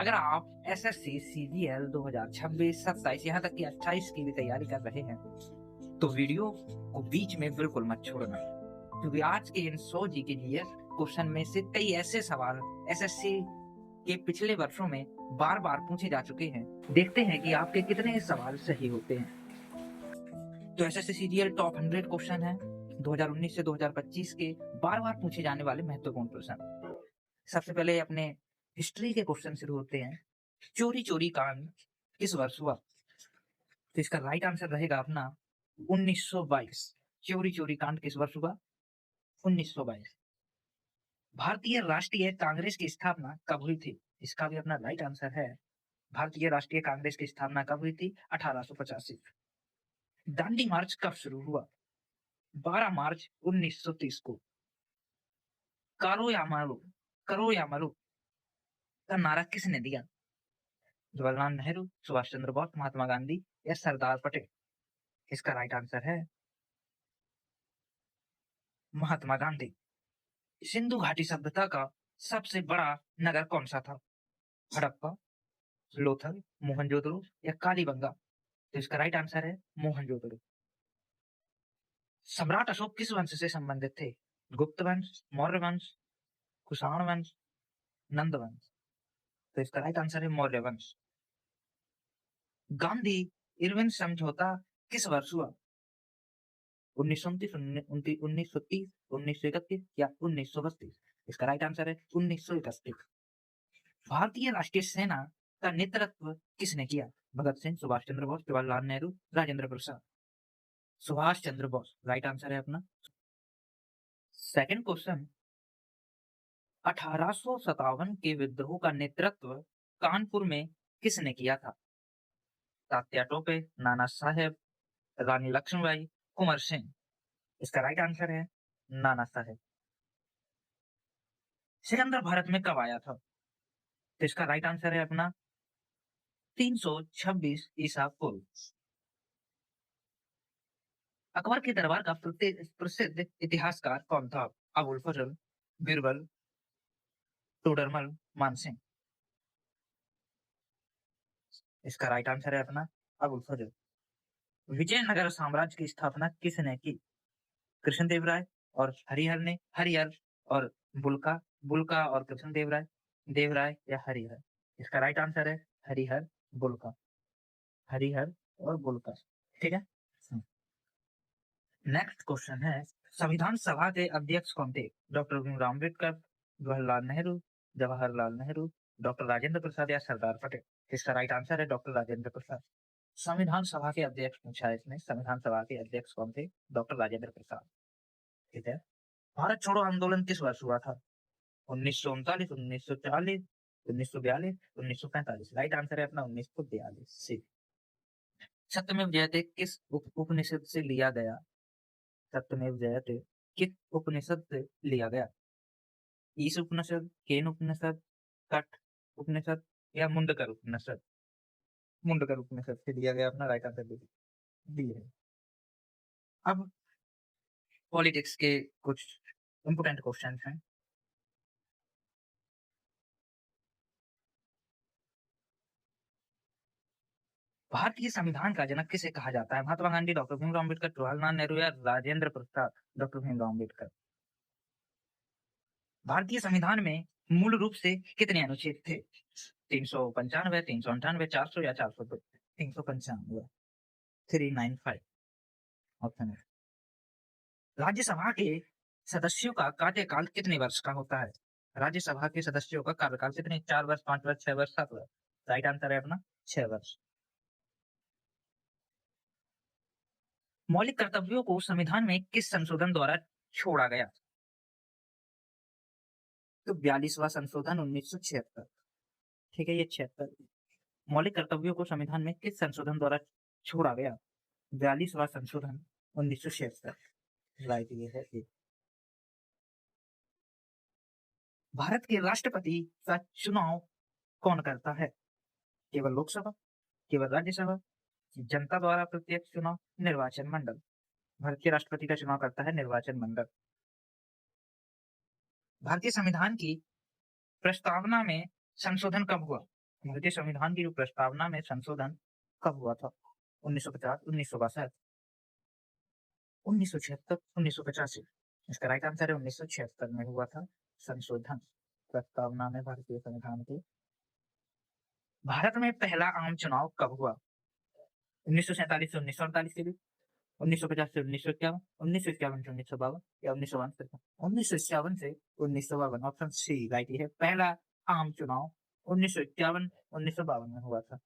अगर आप SSC, CGL 2026, 27 यहाँ तक कि 28 की भी तैयारी कर रहे हैं तो वीडियो को बीच में बिल्कुल मत छोड़ना, क्योंकि आज के इन 100 जीके जीएस क्वेश्चन में से कई ऐसे सवाल एसएससी के पिछले वर्षों में बार-बार पूछे जा चुके हैं। देखते हैं कि आपके कितने सवाल सही होते हैं। तो एसएससी सीजीएल टॉप 100 क्वेश्चन है 2019 से 2025 के बार-बार पूछे जाने वाले महत्वपूर्ण प्रश्न। सबसे पहले अपने हिस्ट्री के क्वेश्चन शुरू होते हैं। चोरी कांड किस वर्ष हुआ? तो इसका राइट आंसर रहेगा अपना 1922। चोरी कांड किस वर्ष हुआ? 1922। भारतीय राष्ट्रीय कांग्रेस की स्थापना कब हुई थी? इसका भी अपना राइट आंसर है। भारतीय राष्ट्रीय कांग्रेस की स्थापना कब हुई थी? 1885। दांडी मार्च कब शुरू हुआ? 12 मार्च 1930 को। करो या मरो का नारा किसने दिया? जवाहरलाल नेहरू, सुभाष चंद्र बोस, महात्मा गांधी या सरदार पटेल? इसका राइट आंसर है महात्मा गांधी। सिंधु घाटी सभ्यता का सबसे बड़ा नगर कौन सा था? हड़प्पा, लोथल, मोहनजोदड़ो या कालीबंगा? तो इसका राइट आंसर है मोहनजोदड़ो। सम्राट अशोक किस वंश से संबंधित थे? गुप्त वंश, मौर्य वंश, कुषाण वंश, नंद वंश? तो इसका राइट आंसर है मौर्य वंश। गांधी इरविन समझौता किस वर्ष हुआ? 1929, 1930, 1931 या 1932? इसका राइट आंसर है 1931। भारतीय राष्ट्रीय सेना का नेतृत्व किसने किया? भगत सिंह, सुभाष चंद्र बोस, जवाहरलाल नेहरू, राजेंद्र प्रसाद? सुभाष चंद्र बोस राइट आंसर है अपना। सेकंड क्वेश्चन, 1857 के विद्रोह का नेतृत्व कानपुर में किसने किया था? तात्या टोपे, नाना साहेब, रानी लक्ष्मीबाई, कुंवर सिंह? इसका राइट आंसर है नाना साहेब। सिकंदर भारत में कब आया था? तो इसका राइट आंसर है अपना 326 ईसा पूर्व। अकबर के दरबार का प्रसिद्ध इतिहासकार कौन था? अबुल फजल, बीरबल, टोडरमल, मानसिंह? इसका राइट आंसर है अपना अबुल फजल। विजयनगर साम्राज्य की स्थापना किसने की? कृष्णदेव राय और हरिहर और बुल्का और कृष्णदेव राय, देवराय या हरिहर? इसका राइट आंसर है हरिहर बुल्का। हरिहर और बुल्का, ठीक है। नेक्स्ट क्वेश्चन है, संविधान सभा के अध्यक्ष कौन थे? डॉक्टर भीमराव अम्बेडकर, जवाहरलाल नेहरू, डॉक्टर राजेंद्र प्रसाद या सरदार पटेल? इसका राइट आंसर है डॉक्टर राजेंद्र प्रसाद। संविधान सभा के अध्यक्ष पूछा है इसमें। संविधान सभा के अध्यक्ष कौन थे? डॉक्टर राजेंद्र प्रसाद, ठीक है। भारत छोड़ो आंदोलन किस वर्ष हुआ था? 1939, 1940, 1942, 1945? राइट आंसर है अपना 1942। सत्यमेव जयते किस उपनिषद से लिया गया? सत्यमेव जयते किस उपनिषद से लिया गया? ईश उपनिषद, केन उपनिषद, कठ उपनिषद या मुंडकर उपनिषद? मुंडकर उपनिषद से लिया गया अपना राइट आंसर दिए है। अब पॉलिटिक्स के कुछ इंपोर्टेंट क्वेश्चन हैं। भारतीय संविधान का जनक किसे कहा जाता है? महात्मा गांधी, डॉक्टर भीमराव अम्बेडकर, जवाहरलाल नेहरू या राजेंद्र प्रसाद? डॉक्टर भीमराव अम्बेडकर। भारतीय संविधान में मूल रूप से कितने अनुच्छेद थे? 395, 398, 400 या 402? 395, 395 ऑप्शन है। राज्यसभा के सदस्यों का कार्यकाल कितने वर्ष का होता है? राज्यसभा के सदस्यों का कार्यकाल कितने? 4 वर्ष, 5 वर्ष, 6 वर्ष, 7 वर्ष? राइट आंसर है अपना 6 वर्ष। मौलिक कर्तव्यों को संविधान में किस संशोधन द्वारा छोड़ा गया? तो 42वां संशोधन 1976, ठीक है, ये 76। मौलिक कर्तव्यों को संविधान में किस संशोधन द्वारा छोड़ा गया? 42वां संशोधन 1976, राइट ये है ये। भारत के राष्ट्रपति का चुनाव कौन करता है? केवल लोकसभा, केवल राज्यसभा, जनता द्वारा प्रत्यक्ष चुनाव, निर्वाचन मंडल? भारत के राष्ट्रपति का चुनाव करता है निर्वाचन मंडल। भारतीय संविधान की प्रस्तावना में संशोधन कब हुआ? भारतीय संविधान की जो प्रस्तावना में संशोधन कब हुआ था? 1950, 1962, 1976, 1985। इसका राइट आंसर है 1976 में हुआ था संशोधन प्रस्तावना में भारतीय संविधान के। भारत में पहला आम चुनाव कब हुआ? 1947 से 1948 के बीच, 1950 से 1951, 1951 से 1952 या 1951 से 1952। ऑप्शन सी राइट है। पहला आम चुनाव 1951, 1952 में हुआ था।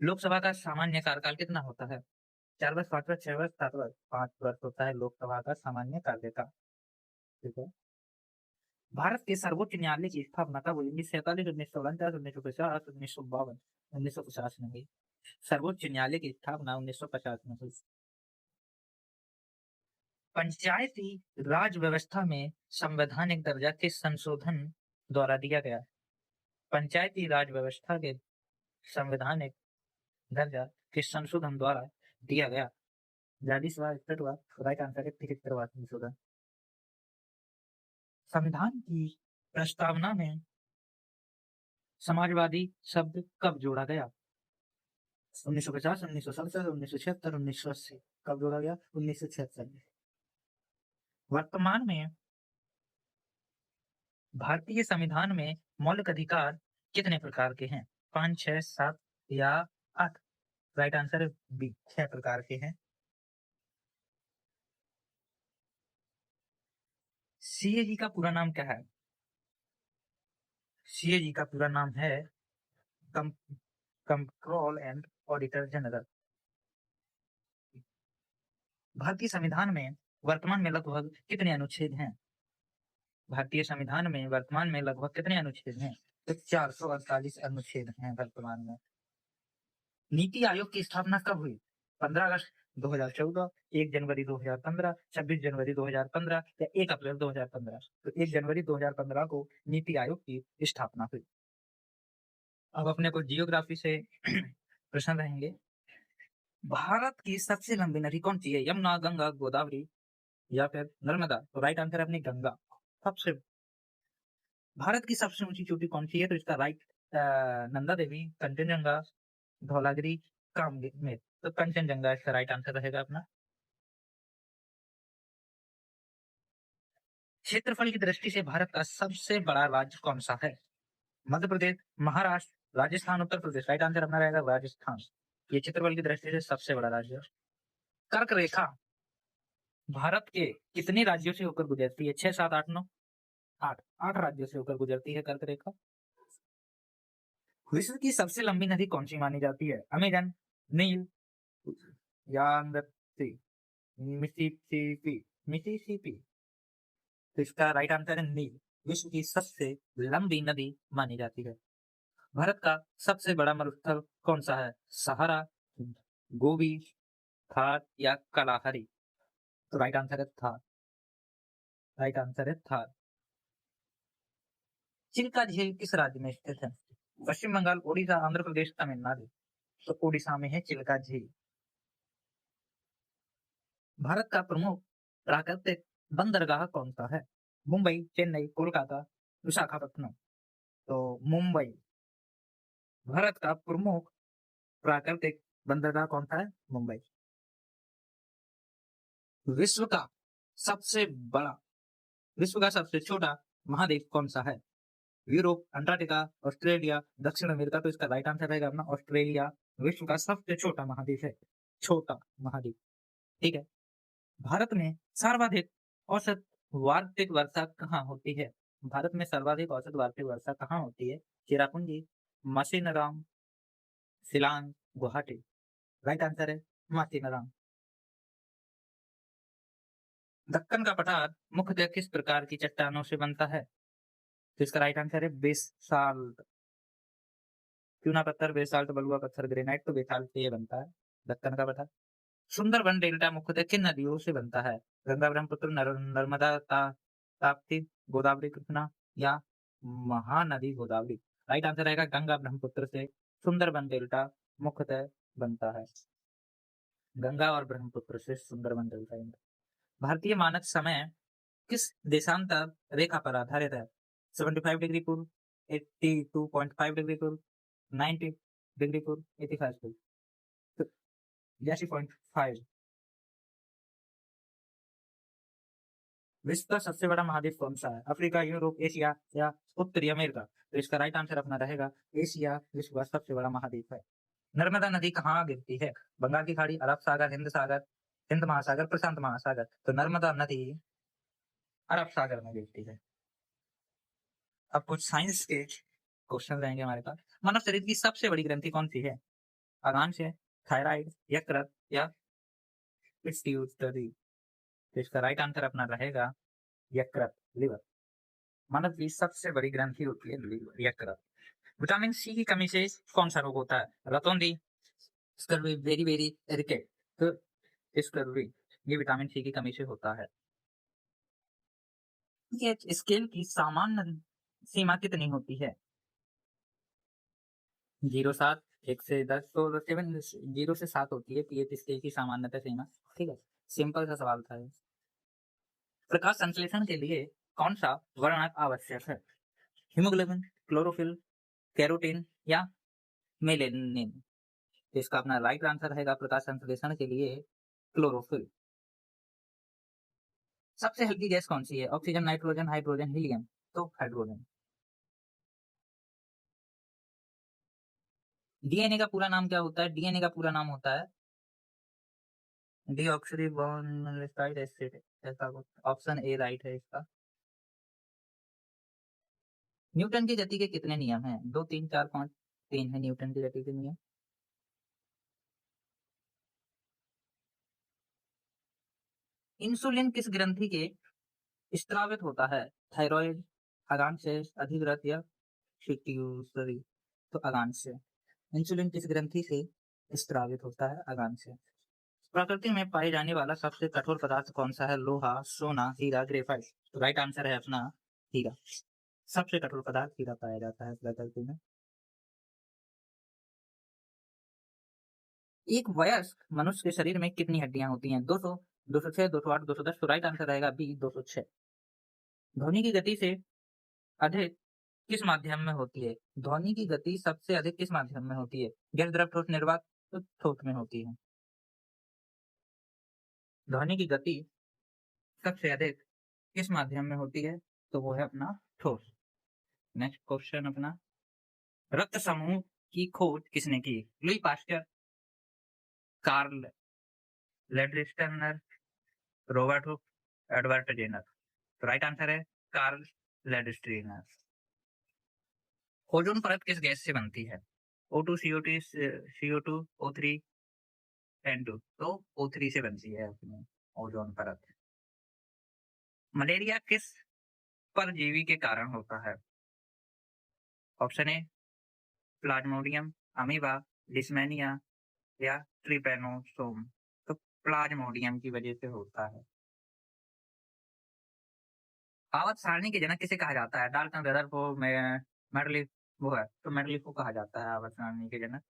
लोकसभा का सामान्य कार्यकाल कितना होता है? 4 वर्ष, 5 वर्ष, 6 वर्ष, 7 वर्ष? 5 वर्ष होता है लोकसभा का सामान्य कार्यकाल। ठीक है। भारत के सर्वोच्च न्यायालय की स्थापना कब हुई? 1947, 1949, 1950, 1952? 1950 में हुई। सर्वोच्च न्यायालय की स्थापना 1950 में हुई। पंचायती राज व्यवस्था में संवैधानिक दर्जा किस संशोधन द्वारा दिया गया? पंचायती राज व्यवस्था के संवैधानिक दर्जा किस संशोधन द्वारा दिया गया? 42वां, 61वां? राइट आंसर है 73वां संशोधन। संविधान की प्रस्तावना में समाजवादी शब्द कब जोड़ा गया? 1950, 1967, 1976, 1980? कब जोड़ा गया? 1976 में। वर्तमान में भारतीय संविधान में मौलिक अधिकार कितने प्रकार के हैं? 5, 6, 7 या 8? राइट आंसर है बी, 6 प्रकार के हैं। सीएजी का पूरा नाम क्या है? सीएजी का पूरा नाम है कंट्रोल एंड ऑडिटर जनरल। भारतीय संविधान में वर्तमान में लगभग कितने अनुच्छेद हैं? भारतीय संविधान में वर्तमान में लगभग कितने अनुच्छेद हैं? तो 448 अनुच्छेद हैं वर्तमान में। नीति आयोग की स्थापना कब हुई? 15 अगस्त 2014, 1 जनवरी 2015, 26 जनवरी 2015 या 1 अप्रैल 2015? तो 1 जनवरी 2015 को नीति आयोग की स्थापना हुई। अब अपने को जियोग्राफी से प्रश्न रहेंगे। भारत की सबसे लंबी नदी कौन सी है? यमुना, गंगा, गोदावरी या फिर नर्मदा? तो राइट आंसर है अपनी गंगा। सबसे भारत की सबसे ऊंची चोटी कौन सी है? तो इसका राइट नंदा देवी, कंचनजंगा, धौलागिरी, काममेर? तो कंचनजंगा इसका राइट आंसर रहेगा अपना। क्षेत्रफल की दृष्टि से भारत का सबसे बड़ा राज्य कौन सा है? मध्य प्रदेश, महाराष्ट्र, राजस्थान, उत्तर प्रदेश? राइट आंसर अपना रहेगा राजस्थान। ये क्षेत्रफल की दृष्टि से सबसे बड़ा राज्य है। कर्क रेखा भारत के कितने राज्यों से होकर गुजरती है? 6, 7, 8, 9? 8 राज्यों से होकर गुजरती है कर्क रेखा। विश्व की सबसे लंबी नदी कौन सी मानी जाती है? अमेजन, नील या मिसिसिपी? मिसिसिपी? तो इसका राइट आंसर है नील। विश्व की सबसे लंबी नदी मानी जाती है। भारत का सबसे बड़ा मरुस्थल कौन सा है? सहारा, गोबी, थार या कलाहरी? तो राइट आंसर है थार। राइट आंसर है थार। चिल्का झील किस राज्य में स्थित है? पश्चिम बंगाल, ओडिशा, आंध्र प्रदेश, तमिलनाडु? तो ओडिशा में है चिल्का झील। भारत का प्रमुख प्राकृतिक बंदरगाह कौन सा है? मुंबई, चेन्नई, कोलकाता, विशाखापट्टनम? तो मुंबई। भारत का प्रमुख प्राकृतिक बंदरगाह कौन सा है? मुंबई। विश्व का सबसे बड़ा, विश्व का सबसे छोटा महाद्वीप कौन सा है? यूरोप, अंटार्कटिका, ऑस्ट्रेलिया, दक्षिण अमेरिका? तो इसका राइट आंसर रहेगा अपना ऑस्ट्रेलिया। विश्व का सबसे छोटा महाद्वीप है, छोटा महाद्वीप। ठीक है। भारत में सर्वाधिक औसत वार्षिक वर्षा कहाँ होती है? भारत में सर्वाधिक औसत वार्षिक वर्षा कहाँ होती है? चेरापूंजी, मासीनराम, शिलांग, गुवाहाटी? राइट आंसर है मासीनराम। दक्कन का पठार मुख्यतः किस प्रकार की चट्टानों से बनता है? तो इसका राइट आंसर है बेसाल्ट। चूना पत्थर, बेसाल्ट, बलुआ पत्थर, ग्रेनाइट? तो बेसाल्ट से ये बनता है दक्कन का पठार। सुंदरबन डेल्टा मुख्यतः किन नदियों से बनता है? गंगा, ब्रह्मपुत्र, नर्मदा, ताप्ती, गोदावरी, कृष्णा या महानदी गोदावरी? राइट आंसर रहेगा गंगा ब्रह्मपुत्र से सुंदरबन डेल्टा मुख्यतः बनता है। गंगा और ब्रह्मपुत्र से सुंदरबन डेल्टा। भारतीय मानक समय किस देशांतर रेखा पर आधारित है? 75 डिग्री पूर्व, 82.5 डिग्री पूर्व, 90 डिग्री पूर्व, 85 पूर्व, तो 82.5। विश्व का सबसे बड़ा महाद्वीप कौन सा है? अफ्रीका, यूरोप, एशिया या उत्तरी अमेरिका? तो इसका राइट आंसर अपना रहेगा एशिया विश्व का सबसे बड़ा महाद्वीप है। नर्मदा नदी कहाँ गिरती है? बंगाल की खाड़ी, अरब सागर, हिंद सागर, हिंद महासागर, प्रशांत महासागर? तो नर्मदा नदी अरब सागर में गिरती है। अब कुछ साइंस के क्वेश्चन रहेंगे हमारे पास। मानव शरीर की सबसे बड़ी ग्रंथि कौन सी है? अगांश, थायराइड, यकृत या पिट्यूटरी? तो इसका राइट आंसर अपना रहेगा यकृत, लिवर। मानव की सबसे बड़ी ग्रंथि होती है लिवर, यकृत। विटामिन सी की कमी से कौन सा रोग होता है? रतौंधी, स्कर्वी, वेरी वेरी रिकेट? तो स्कर्वी, ये विटामिन सी की कमी से होता है। पीएच स्केल की सामान्य सीमा कितनी होती है? 0 से 7, 1 से 10, तो 0 से 7 होती है पीएच स्केल की सामान्यतः सीमा। ठीक है, सिंपल सा सवाल था ये। प्रकाश संश्लेषण के लिए कौन सा वर्णक आवश्यक है? हीमोग्लोबिन, क्लोरोफिल, कैरोटीन या मेलेनिन? तो इसका अपना राइट आंसर रहेगा प्रकाश संश्लेषण के लिए क्लोरोफिल। सबसे हल्की गैस कौन सी है? Oxygen, nitrogen, hydrogen, helium? तो हाइड्रोजन। डीएनए का पूरा नाम क्या होता है? डीएनए का पूरा नाम होता है डीऑक्सी मोनोसाइड एसिड, ऐसा ऑप्शन ए राइट है इसका। न्यूटन की गति के कितने नियम हैं? 2, 3, 4, 5? 3 है न्यूटन की गति के नियम। इंसुलिन किस ग्रंथि के स्त्रावित होता है? थायराइड, अगांश, अधिव्रत या पिट्यूटरी? तो अगांश। इंसुलिन किस ग्रंथि से स्त्रावित होता है? अगांश। प्रकृति में पाए जाने वाला सबसे कठोर पदार्थ कौन सा है? लोहा, सोना, हीरा, ग्रेफाइट? तो राइट आंसर है अपना हीरा। सबसे कठोर पदार्थ हीरा पाया जाता है प्रकृति में। एक वयस्क मनुष्य के शरीर में कितनी हड्डियां होती हैं? 200, 206, 208, 210? तो राइट आंसर रहेगा बी, 206। ध्वनि की गति से अधिक किस माध्यम में होती है? ध्वनि की गति सबसे अधिक किस माध्यम में होती है? गैस, द्रव, ठोस, निर्वात? तो ठोस में होती है। ध्वनि की गति सबसे अधिक किस माध्यम में होती है? तो वो है अपना ठोस। नेक्स्ट क्वेश्चन अपना, रक्त समूह की खोज किसने की? Louis Pasteur, Karl Landsteiner, Robert Hooke, Edward Jenner? तो राइट आंसर है कार्ल लैंडस्टर्नर। ओजोन परत किस गैस से बनती है? O2, CO2, CO2, O3, N2? तो O3 से बनती है अपनी ओजोन परत। मलेरिया किस परजीवी के कारण होता है? Option A Plasmodium, amoeba, leishmania या ट्रिपेनोसोम? तो प्लाज्मोडियम की वजह से होता है। आवर्त सारणी के जनक किसे कहा जाता है? Dalton, Rutherford, Mendeleev? वो है तो मेंडलीफ को कहा जाता है आवर्त सारणी के जनक।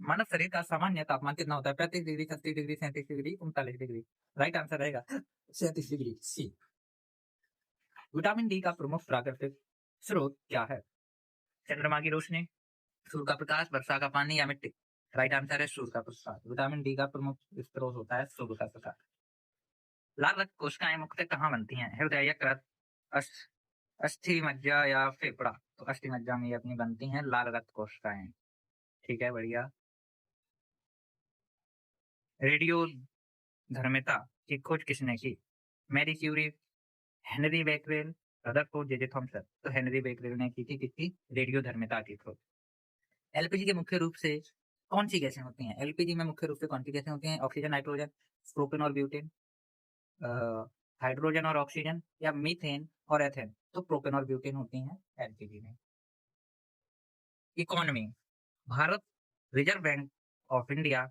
मानव शरीर का सामान्य तापमान कितना होता है? 35 degree, 36 degree, 37 degree, 39 degree? Right answer रहेगा 37 डिग्री, सी। विटामिन डी का प्रमुख प्राकृतिक स्रोत क्या है? चंद्रमा की रोशनी, सूर्य का प्रकाश, वर्षा का पानी या मिट्टी? राइट आंसर है सूर्य का प्रकाश। विटामिन डी का प्रमुख स्रोत होता है सूर्य का प्रकाश। लाल रक्त कोशिकाएं मुख्यतः कहाँ बनती हैं? हृदय, यकृत, अस्थि मज्जा या फेफड़ा? तो अस्थि मज्जा में अपनी बनती हैं लाल रक्त कोशिकाएं। ठीक है, बढ़िया। रेडियो धर्मिता की खोज किसने की? Marie Curie, Henry Bakewell, Rutherford, J Thomson? तो हेनरी बेकवेल ने की थी किसकी? रेडियो धर्मिता की खोज। एलपीजी के मुख्य रूप से कौन सी गैसें होती हैं? एलपीजी में मुख्य रूप से कौन सी गैसें होती हैं? ऑक्सीजन, नाइट्रोजन, प्रोपेन और ब्यूटेन, हाइड्रोजन और ऑक्सीजन या मीथेन और एथेन? तो प्रोपेन और ब्यूटेन होती हैं एलपीजी में। Economy, Bharat reserve bank of India,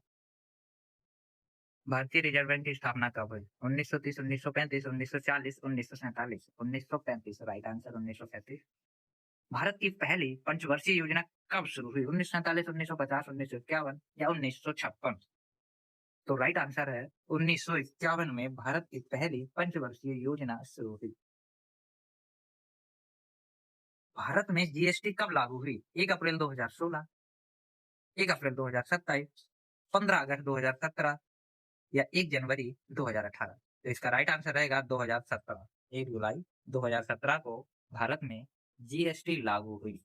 भारतीय रिजर्व बैंक की स्थापना कब हुई? 1930, 1935, 1940, 1947? 1935 राइट आंसर, 1935। भारत की पहली पंचवर्षीय योजना कब शुरू हुई? 1947, 1950, 1951 या 1956? तो राइट आंसर है 1951 में भारत की पहली पंचवर्षीय योजना शुरू हुई। भारत में जीएसटी कब लागू हुई? 1 अप्रैल 2016, 1 अप्रैल 2027, 15 अगस्त 2017 या 1 जनवरी 2018? तो इसका राइट आंसर रहेगा 2017। 1 जुलाई 2017 को भारत में जीएसटी लागू हुई।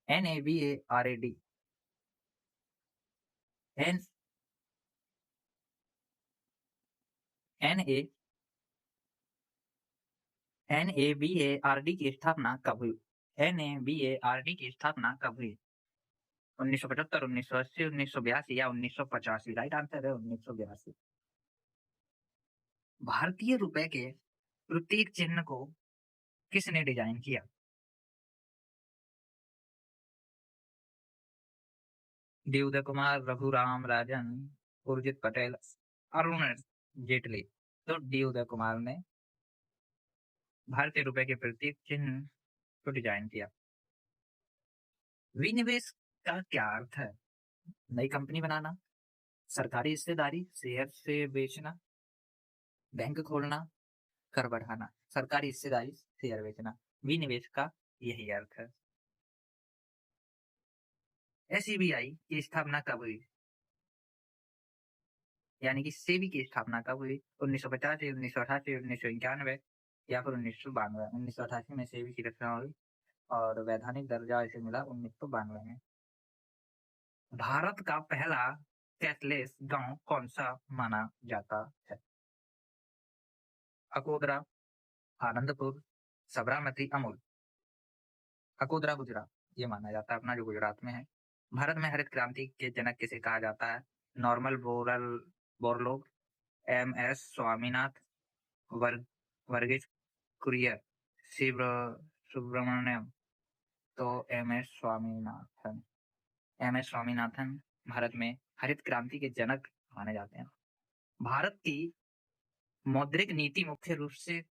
NABARAD, एन NA NABARD की स्थापना कब हुई? NABARD की स्थापना कब हुई? 1975, 1980, 1982 या 1985? राइट आंसर है 1982। भारतीय रुपए के प्रतीक चिन्ह को किसने डिजाइन किया? डी उदय कुमार, रघुराम राजन, उर्जित पटेल, अरुण जेटली? तो डी उदय कुमार ने भारतीय रुपए के प्रतीक चिन्ह को डिजाइन किया। विनिवेश का क्या अर्थ है? नई कंपनी बनाना, सरकारी हिस्सेदारी, शेयर से बेचना, बैंक खोलना, कर बढ़ाना। सरकारी हिस्सेदारी, शेयर बेचना, विनिवेश का यही अर्थ है। SEBI की स्थापना कब हुई? यानी कि सेबी की स्थापना कब हुई? 1985, 1988, 1991 या फिर 1992? 1988 में सेबी की रचना हुई और वैधानिक दर्जा इसे मिला 1992 में। भारत का पहला कैशलेस गांव कौन सा माना जाता है? अकोदरा, आनंदपुर, साबरमती, अमूल? अकोदरा गुजरात ये माना जाता है अपना, जो गुजरात में है। भारत में हरित क्रांति के जनक किसे कहा जाता है? नॉर्मल बोरलोग, MS स्वामीनाथ, वर्ग वर्गीज कुरियन, शिव सुब्रमण्यम? तो MS स्वामीनाथन भारत में हरित क्रांति के जनक माने जाते हैं। भारत की मौद्रिक नीति मुख्य रूप से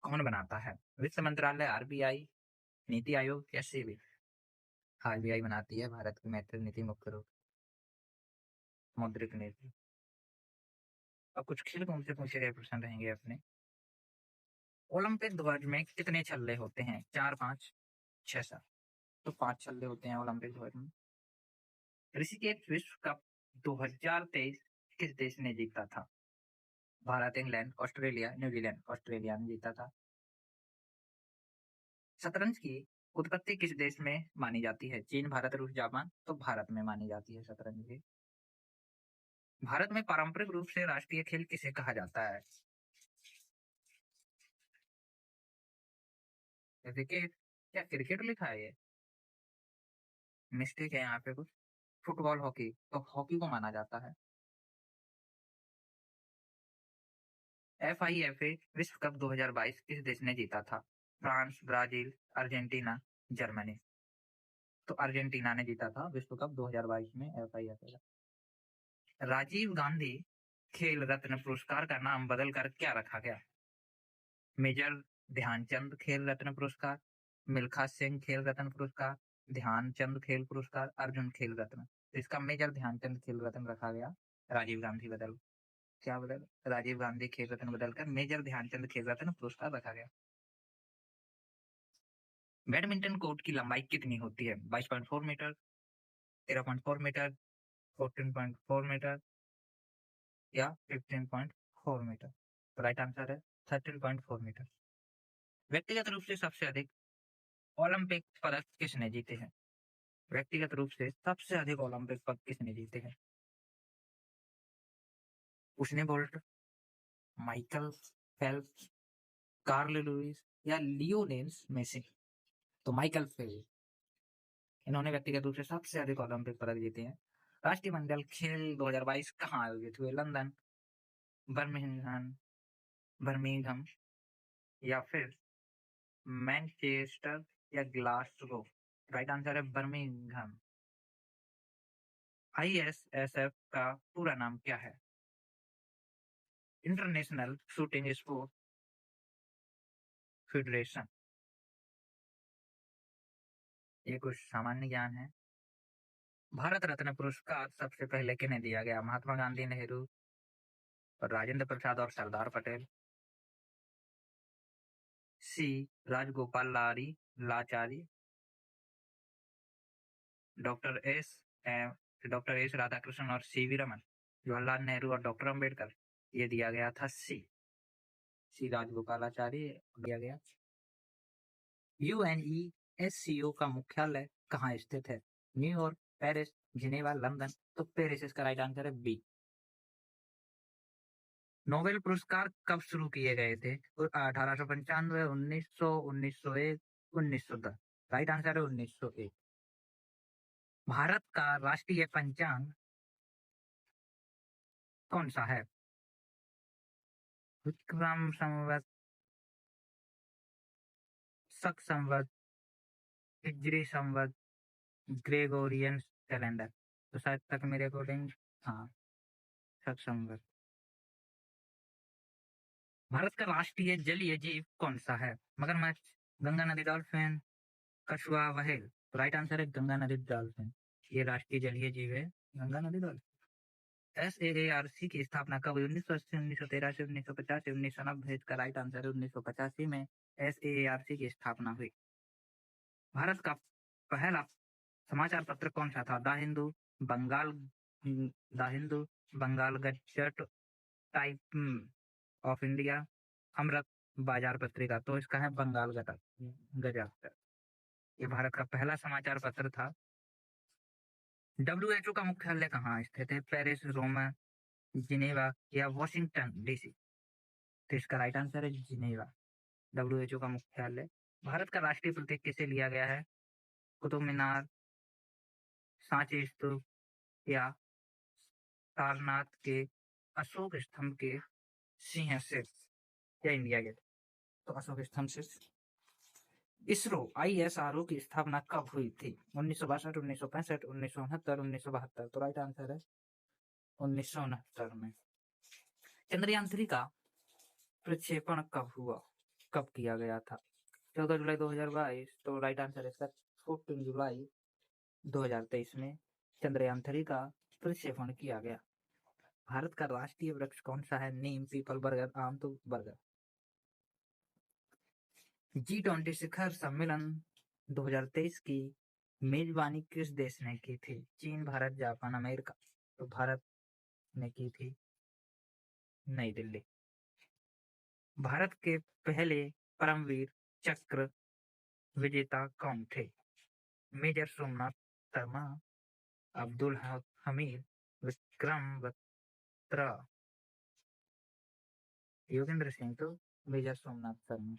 कौन बनाता है? वित्त मंत्रालय, RBI, नीति आयोग या सेबी? RBI बनाती है भारत की मौद्रिक नीति मुख्य रूप मौद्रिक नीति। अब कुछ खेल कौन से पूछे गए प्रश्न रहेंगे अपने। ओलंपिक ध्वज में कितने छल्ले होते हैं? 4, 5, 6, 7? तो 5 छल्ले होते हैं ओलंपिक ध्वज में। ऋषिकेश विश्व कप 2023 किस देश ने जीता था? Bharat, England, Australia, New Zealand? Australia ने जीता था। शतरंज की उत्पत्ति किस देश में मानी जाती है? चीन, भारत, रूस, जापान? तो भारत में मानी जाती है शतरंज की। भारत में पारंपरिक रूप से राष्ट्रीय खेल किसे कहा जाता है? क्रिकेट? क्या क्रिकेट लिखा है ये? मिस्टेक है यहाँ पे कुछ। Football, hockey? तो हॉकी को माना जाता है। FIFA विश्व कप 2022 किस देश ने जीता था? France, Brazil, Argentina, Germany? तो अर्जेंटीना ने जीता था विश्व कप 2022 में FIFA। राजीव गांधी खेल रत्न पुरस्कार का नाम बदलकर क्या रखा गया? मेजर ध्यानचंद खेल रत्न पुरस्कार, मिल्खा सिंह खेल रत्न पुरस्कार, ध्यानचंद खेल पुरस्कार, अर्जुन खेल रत्न? तो इसका मेजर ध्यानचंद खेल रत्न रखा गया। राजीव गांधी राजीव गांधी खेल रत्न बदलकर मेजर ध्यानचंद खेल रत्न पुरस्कार रखा गया। बैडमिंटन कोर्ट की लंबाई कितनी होती है? 22.4 मीटर, 13.4 मीटर, 14.4 मीटर या 15.4 मीटर? तो राइट आंसर है 13.4 मीटर। व्यक्तिगत रूप से सबसे अधिक ओलंपिक पदक किसने जीते हैं? व्यक्तिगत रूप से सबसे अधिक ओलंपिक पदक किसने जीते हैं? Usain Bolt, Michael Phelps, Carl Lewis या लियोनेल मेसी? तो माइकल फेल्प्स, इन्होंने व्यक्तिगत रूप से सबसे अधिक ओलंपिक पदक जीते हैं। राष्ट्रीय मंडल खेल 2022 कहाँ आयोजित हुए? लंदन, बर्मिंघम बर्मिंघम या फिर मैनचेस्टर या ग्लासगो? राइट आंसर है बर्मिंघम। ISSF का पूरा नाम क्या है? International shooting sport federation. ये कुछ सामान्य ज्ञान है। भारत रत्न पुरस्कार सबसे पहले किन्हें दिया गया? महात्मा गांधी, नेहरू और राजेंद्र प्रसाद और सरदार पटेल? सी राजगोपाल लाचारी, डॉक्टर एस राधाकृष्णन और सी वी रमन, जवाहरलाल नेहरू और डॉक्टर अंबेडकर, ये दिया गया था सी राजगोपालाचारी दिया गया। UNESCO का मुख्यालय कहाँ स्थित है? New York, Paris, Geneva, London. तो पेरिस इसका राइट आंसर है बी। नोबेल पुरस्कार कब शुरू किए गए थे? 1895, 1900, 1901, 1910। राइट आंसर है 1901। भारत का राष्ट्रीय पंचांग कौन सा है? विक्रम संवत, शक संवत, हिजरी संवत, ग्रेगोरियन कैलेंडर। तो शायद तक मेरे अकॉर्डिंग हाँ, शक संवत। भारत का राष्ट्रीय जलीय जीव कौन सा है? मगरमच्छ, गंगा नदी डॉल्फिन, कछुआ, व्हेल। तो राइट आंसर है गंगा नदी डॉल्फिन। ये राष्ट्रीय जलीय जीव है गंगा नदी डॉल्फिन। SAARC की स्थापना कब हुई? 1980, 1983, 1950, 1990। इसका राइट आंसर है 1985 में SAARC की स्थापना हुई। भारत का पहला समाचार पत्र कौन सा था? Bengal the Hindu, Bengal Gazette, Time of India, Amrit Bazar Patrika. तो इसका है बंगाल गजट। ये भारत का पहला समाचार पत्र था। WHO का मुख्यालय कहाँ स्थित है? पेरिस, रोम, जिनेवा या वॉशिंगटन DC। तो इसका राइट आंसर है जिनेवा। WHO का मुख्यालय। भारत का राष्ट्रीय प्रतीक किसे लिया गया है? कुतुब मीनार, सांची स्तूप या सारनाथ के अशोक स्तंभ के सिंह से या इंडिया गेट। तो अशोक स्तंभ से। इसरो ISRO की स्थापना कब हुई थी? 1962, 1965, 1969, 1972। तो राइट आंसर है 1969 में। चंद्रयान 3 का प्रक्षेपण कब हुआ? कब किया गया था? 14 जुलाई 2022। तो राइट आंसर है इसका 14 जुलाई 2023 में चंद्रयान 3 का प्रक्षेपण किया गया। भारत का राष्ट्रीय वृक्ष कौन सा है? नीम, पीपल, बरगद, आम। तो बरगद। G20 शिखर सम्मेलन 2023 की मेजबानी किस देश ने की थी? चीन, भारत, जापान, अमेरिका। तो भारत ने की थी नई दिल्ली। भारत के पहले परमवीर चक्र विजेता कौन थे? मेजर सोमनाथ शर्मा, अब्दुल हमीद, विक्रम बत्रा, योगेंद्र सिंह। तो मेजर सोमनाथ शर्मा।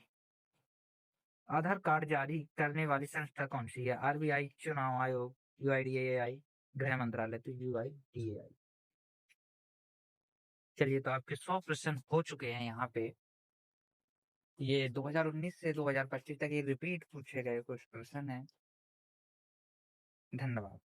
आधार कार्ड जारी करने वाली संस्था कौन सी है? RBI, चुनाव आयोग, UIDAI, गृह मंत्रालय। तो UIDAI। चलिए, तो आपके 100 प्रश्न हो चुके हैं यहाँ पे। ये 2019 से 2025 तक ये रिपीट पूछे गए कुछ प्रश्न हैं। धन्यवाद।